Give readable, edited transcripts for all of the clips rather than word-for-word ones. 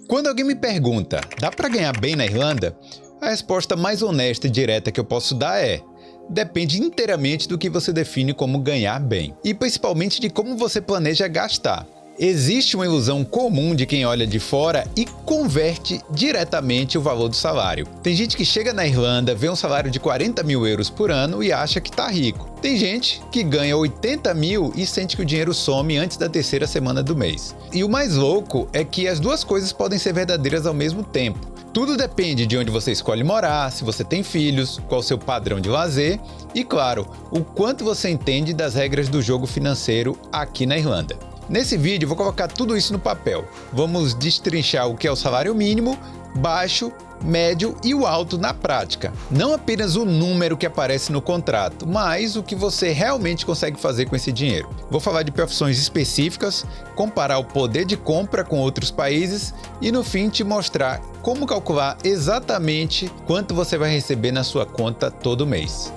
Quando alguém me pergunta, dá para ganhar bem na Irlanda? A resposta mais honesta e direta que eu posso dar é: depende inteiramente do que você define como ganhar bem, e principalmente de como você planeja gastar. Existe uma ilusão comum de quem olha de fora e converte diretamente o valor do salário. Tem gente que chega na Irlanda, vê um salário de 40 mil euros por ano e acha que tá rico. Tem gente que ganha 80 mil e sente que o dinheiro some antes da terceira semana do mês. E o mais louco é que as duas coisas podem ser verdadeiras ao mesmo tempo. Tudo depende de onde você escolhe morar, se você tem filhos, qual o seu padrão de lazer e, claro, o quanto você entende das regras do jogo financeiro aqui na Irlanda. Nesse vídeo eu vou colocar tudo isso no papel. Vamos destrinchar o que é o salário mínimo, baixo, médio e o alto na prática. Não apenas o número que aparece no contrato, mas o que você realmente consegue fazer com esse dinheiro. Vou falar de profissões específicas, comparar o poder de compra com outros países e no fim te mostrar como calcular exatamente quanto você vai receber na sua conta todo mês.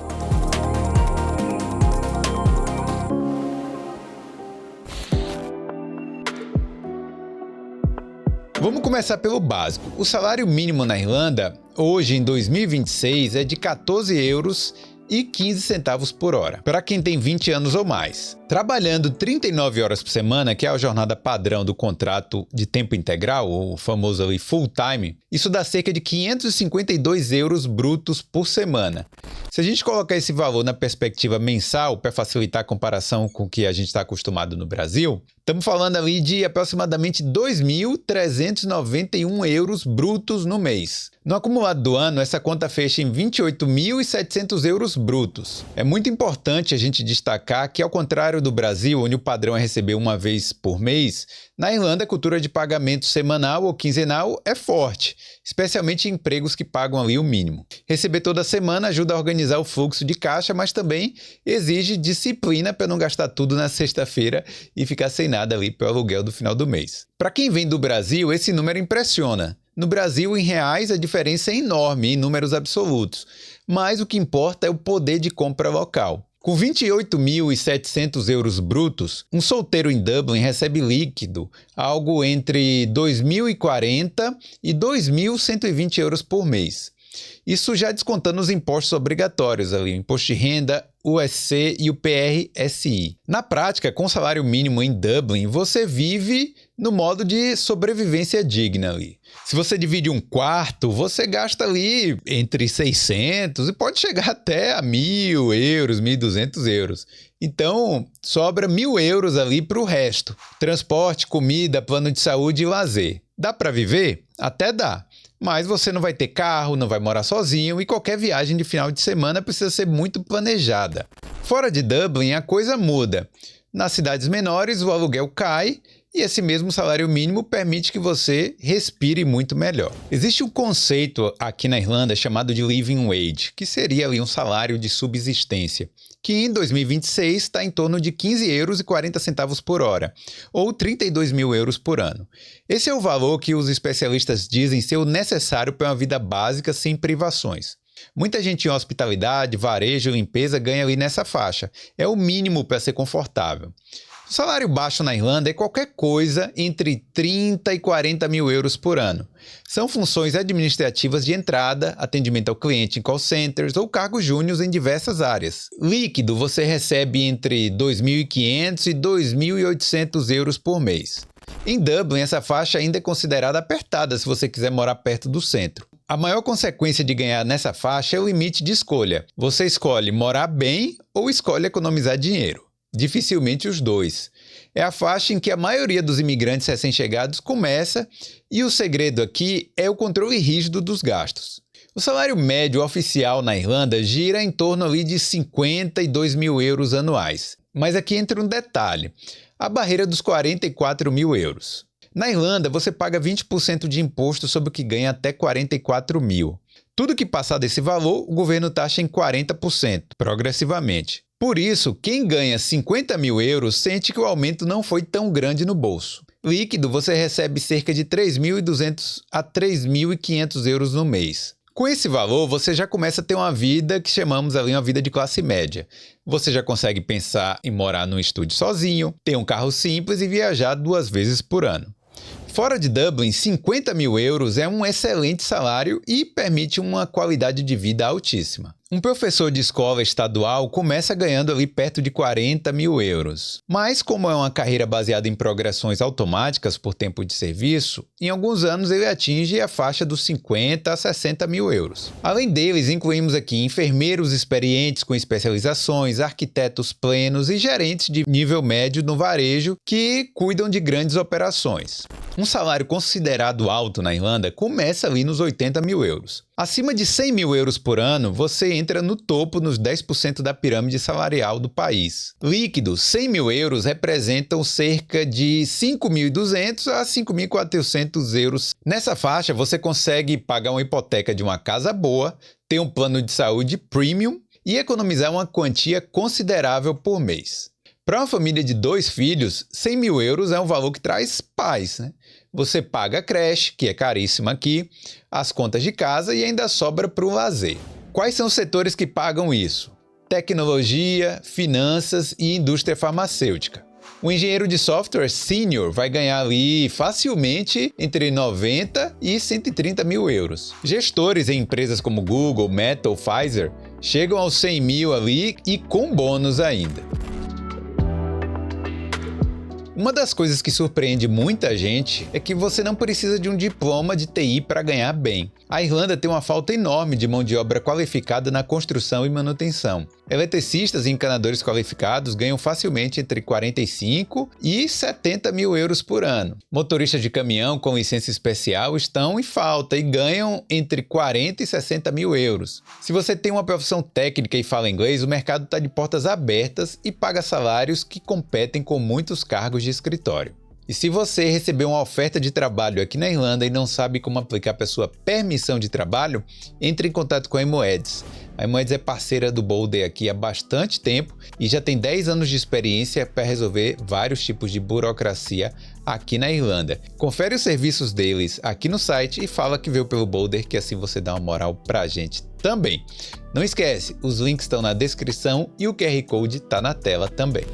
Vamos começar pelo básico. O salário mínimo na Irlanda, hoje em 2026, é de 14 euros e 15 centavos por hora, para quem tem 20 anos ou mais. Trabalhando 39 horas por semana, que é a jornada padrão do contrato de tempo integral, o famoso ali full time, isso dá cerca de 552 euros brutos por semana. Se a gente colocar esse valor na perspectiva mensal, para facilitar a comparação com o que a gente está acostumado no Brasil, estamos falando ali de aproximadamente 2.391 euros brutos no mês. No acumulado do ano, essa conta fecha em 28.700 euros brutos. É muito importante a gente destacar que, ao contrário do Brasil, onde o padrão é receber uma vez por mês, na Irlanda a cultura de pagamento semanal ou quinzenal é forte, especialmente em empregos que pagam ali o mínimo. Receber toda semana ajuda a organizar o fluxo de caixa, mas também exige disciplina para não gastar tudo na sexta-feira e ficar sem nada ali para o aluguel do final do mês. Para quem vem do Brasil, esse número impressiona. No Brasil, em reais, a diferença é enorme em números absolutos, mas o que importa é o poder de compra local. Com 28.700 euros brutos, um solteiro em Dublin recebe líquido algo entre 2.040 e 2.120 euros por mês. Isso já descontando os impostos obrigatórios, ali, o imposto de renda, o USC e o PRSI. Na prática, com salário mínimo em Dublin, você vive no modo de sobrevivência digna ali. Se você divide um quarto, você gasta ali entre 600 e pode chegar até a 1.000 euros, 1.200 euros. Então, sobra 1.000 euros ali para o resto. Transporte, comida, plano de saúde e lazer. Dá para viver? Até dá. Mas você não vai ter carro, não vai morar sozinho e qualquer viagem de final de semana precisa ser muito planejada. Fora de Dublin, a coisa muda. Nas cidades menores, o aluguel cai e esse mesmo salário mínimo permite que você respire muito melhor. Existe um conceito aqui na Irlanda chamado de living wage, que seria ali um salário de subsistência, que em 2026 está em torno de 15 euros e 40 centavos por hora, ou 32 mil euros por ano. Esse é o valor que os especialistas dizem ser o necessário para uma vida básica sem privações. Muita gente em hospitalidade, varejo e limpeza ganha ali nessa faixa. É o mínimo para ser confortável. O salário baixo na Irlanda é qualquer coisa entre 30 e 40 mil euros por ano. São funções administrativas de entrada, atendimento ao cliente em call centers ou cargos júniores em diversas áreas. Líquido você recebe entre 2.500 e 2.800 euros por mês. Em Dublin, essa faixa ainda é considerada apertada se você quiser morar perto do centro. A maior consequência de ganhar nessa faixa é o limite de escolha. Você escolhe morar bem ou escolhe economizar dinheiro. Dificilmente os dois. É a faixa em que a maioria dos imigrantes recém-chegados começa e o segredo aqui é o controle rígido dos gastos. O salário médio oficial na Irlanda gira em torno ali de 52 mil euros anuais. Mas aqui entra um detalhe, a barreira dos 44 mil euros. Na Irlanda, você paga 20% de imposto sobre o que ganha até 44 mil. Tudo que passar desse valor, o governo taxa em 40%, progressivamente. Por isso, quem ganha 50 mil euros sente que o aumento não foi tão grande no bolso. Líquido, você recebe cerca de 3.200 a 3.500 euros no mês. Com esse valor, você já começa a ter uma vida que chamamos ali uma vida de classe média. Você já consegue pensar em morar num estúdio sozinho, ter um carro simples e viajar 2 vezes por ano. Fora de Dublin, 50 mil euros é um excelente salário e permite uma qualidade de vida altíssima. Um professor de escola estadual começa ganhando ali perto de 40 mil euros. Mas, como é uma carreira baseada em progressões automáticas por tempo de serviço, em alguns anos ele atinge a faixa dos 50 a 60 mil euros. Além deles, incluímos aqui enfermeiros experientes com especializações, arquitetos plenos e gerentes de nível médio no varejo que cuidam de grandes operações. Um salário considerado alto na Irlanda começa ali nos 80 mil euros. Acima de 100 mil euros por ano, você entra no topo nos 10% da pirâmide salarial do país. Líquido, 100 mil euros representam cerca de 5.200 a 5.400 euros. Nessa faixa, você consegue pagar uma hipoteca de uma casa boa, ter um plano de saúde premium e economizar uma quantia considerável por mês. Para uma família de 2 filhos, 100 mil euros é um valor que traz paz, né? Você paga a creche, que é caríssima aqui, as contas de casa e ainda sobra para o lazer. Quais são os setores que pagam isso? Tecnologia, finanças e indústria farmacêutica. O engenheiro de software sênior vai ganhar ali facilmente entre 90 e 130 mil euros. Gestores em empresas como Google, Meta ou Pfizer chegam aos 100 mil ali e com bônus ainda. Uma das coisas que surpreende muita gente é que você não precisa de um diploma de TI para ganhar bem. A Irlanda tem uma falta enorme de mão de obra qualificada na construção e manutenção. Eletricistas e encanadores qualificados ganham facilmente entre 45 e 70 mil euros por ano. Motoristas de caminhão com licença especial estão em falta e ganham entre 40 e 60 mil euros. Se você tem uma profissão técnica e fala inglês, o mercado está de portas abertas e paga salários que competem com muitos cargos de escritório. E se você recebeu uma oferta de trabalho aqui na Irlanda e não sabe como aplicar para sua permissão de trabalho, entre em contato com a Moedas. A Moedas é parceira do Boulder aqui há bastante tempo e já tem 10 anos de experiência para resolver vários tipos de burocracia aqui na Irlanda. Confere os serviços deles aqui no site e fala que veio pelo Boulder, que assim você dá uma moral pra gente também. Não esquece, os links estão na descrição e o QR Code está na tela também.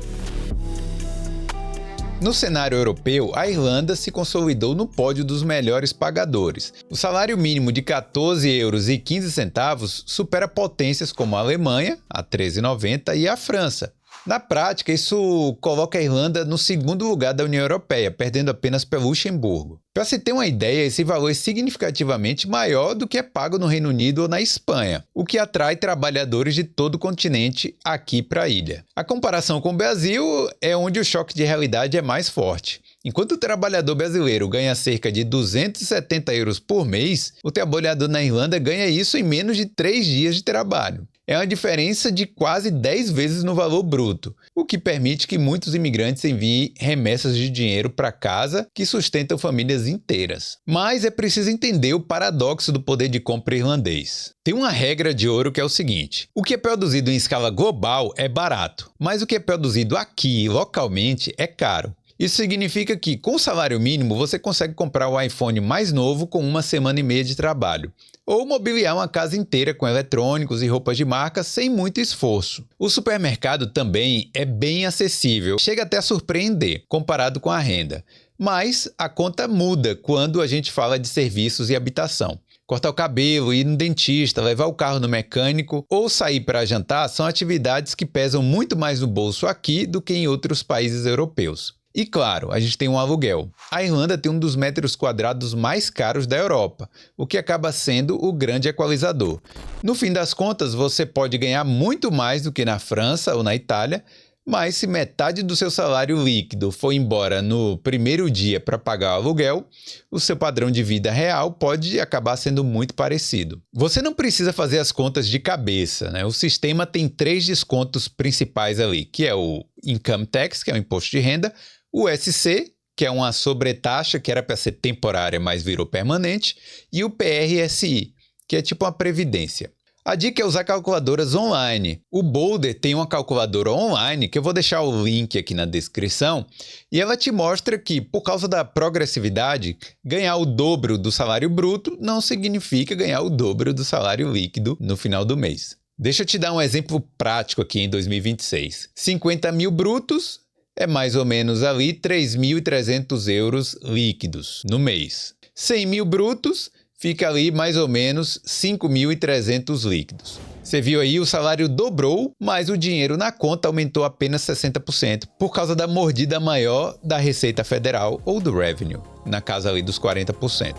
No cenário europeu, a Irlanda se consolidou no pódio dos melhores pagadores. O salário mínimo de 14,15 euros supera potências como a Alemanha, a 13,90, e a França. Na prática, isso coloca a Irlanda no segundo lugar da União Europeia, perdendo apenas para Luxemburgo. Para se ter uma ideia, esse valor é significativamente maior do que é pago no Reino Unido ou na Espanha, o que atrai trabalhadores de todo o continente aqui para a ilha. A comparação com o Brasil é onde o choque de realidade é mais forte. Enquanto o trabalhador brasileiro ganha cerca de 270 euros por mês, o trabalhador na Irlanda ganha isso em menos de 3 dias de trabalho. É uma diferença de quase 10 vezes no valor bruto, o que permite que muitos imigrantes enviem remessas de dinheiro para casa que sustentam famílias inteiras. Mas é preciso entender o paradoxo do poder de compra irlandês. Tem uma regra de ouro que é o seguinte: o que é produzido em escala global é barato, mas o que é produzido aqui, localmente, é caro. Isso significa que, com o salário mínimo, você consegue comprar o iPhone mais novo com 1 semana e meia de trabalho, ou mobiliar uma casa inteira com eletrônicos e roupas de marca sem muito esforço. O supermercado também é bem acessível, chega até a surpreender, comparado com a renda. Mas a conta muda quando a gente fala de serviços e habitação. Cortar o cabelo, ir no dentista, levar o carro no mecânico ou sair para jantar são atividades que pesam muito mais no bolso aqui do que em outros países europeus. E claro, a gente tem um aluguel. A Irlanda tem um dos metros quadrados mais caros da Europa, o que acaba sendo o grande equalizador. No fim das contas, você pode ganhar muito mais do que na França ou na Itália, mas se metade do seu salário líquido for embora no primeiro dia para pagar o aluguel, o seu padrão de vida real pode acabar sendo muito parecido. Você não precisa fazer as contas de cabeça, né? O sistema tem 3 descontos principais ali, que é o Income Tax, que é o imposto de renda, o SC, que é uma sobretaxa que era para ser temporária, mas virou permanente, e o PRSI, que é tipo uma previdência. A dica é usar calculadoras online. O Boulder tem uma calculadora online, que eu vou deixar o link aqui na descrição, e ela te mostra que, por causa da progressividade, ganhar o dobro do salário bruto não significa ganhar o dobro do salário líquido no final do mês. Deixa eu te dar um exemplo prático aqui em 2026. 50 mil brutos é mais ou menos ali 3.300 euros líquidos no mês. 100 mil brutos fica ali mais ou menos 5.300 líquidos. Você viu aí, o salário dobrou, mas o dinheiro na conta aumentou apenas 60% por causa da mordida maior da Receita Federal ou do Revenue, na casa ali dos 40%.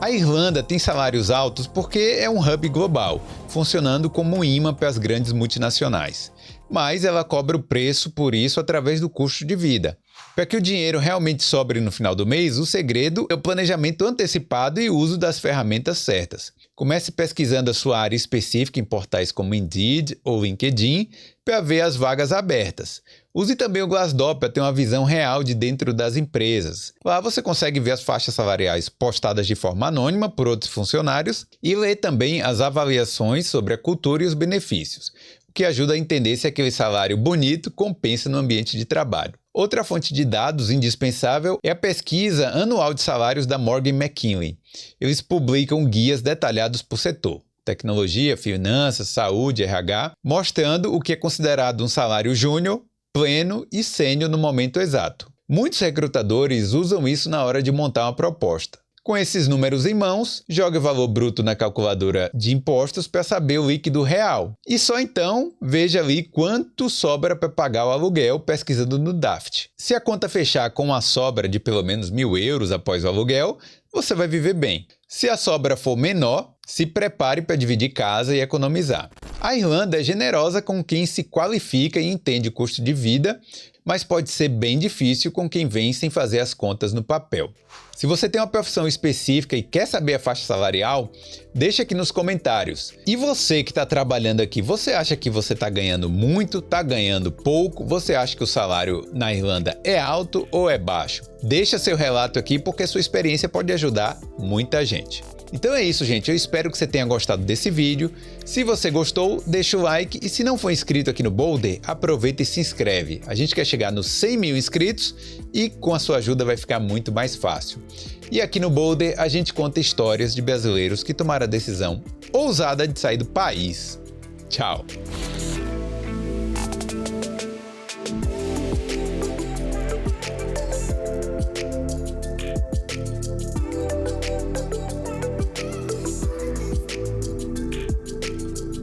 A Irlanda tem salários altos porque é um hub global, funcionando como um imã para as grandes multinacionais. Mas ela cobra o preço por isso através do custo de vida. Para que o dinheiro realmente sobre no final do mês, o segredo é o planejamento antecipado e o uso das ferramentas certas. Comece pesquisando a sua área específica em portais como Indeed ou LinkedIn para ver as vagas abertas. Use também o Glassdoor para ter uma visão real de dentro das empresas. Lá você consegue ver as faixas salariais postadas de forma anônima por outros funcionários e ler também as avaliações sobre a cultura e os benefícios, o que ajuda a entender se aquele salário bonito compensa no ambiente de trabalho. Outra fonte de dados indispensável é a pesquisa anual de salários da Morgan McKinley. Eles publicam guias detalhados por setor: tecnologia, finanças, saúde, RH, mostrando o que é considerado um salário júnior, pleno e sênior no momento exato. Muitos recrutadores usam isso na hora de montar uma proposta. Com esses números em mãos, jogue o valor bruto na calculadora de impostos para saber o líquido real. E só então, veja ali quanto sobra para pagar o aluguel pesquisando no Daft. Se a conta fechar com uma sobra de pelo menos 1.000 euros após o aluguel, você vai viver bem. Se a sobra for menor, se prepare para dividir casa e economizar. A Irlanda é generosa com quem se qualifica e entende o custo de vida, mas pode ser bem difícil com quem vem sem fazer as contas no papel. Se você tem uma profissão específica e quer saber a faixa salarial, deixa aqui nos comentários. E você que está trabalhando aqui, você acha que você está ganhando muito, está ganhando pouco? Você acha que o salário na Irlanda é alto ou é baixo? Deixa seu relato aqui porque sua experiência pode ajudar muita gente. Então é isso, gente. Eu espero que você tenha gostado desse vídeo. Se você gostou, deixa o like. E se não for inscrito aqui no Boulder, aproveita e se inscreve. A gente quer chegar nos 100 mil inscritos e com a sua ajuda vai ficar muito mais fácil. E aqui no Boulder, a gente conta histórias de brasileiros que tomaram a decisão ousada de sair do país. Tchau!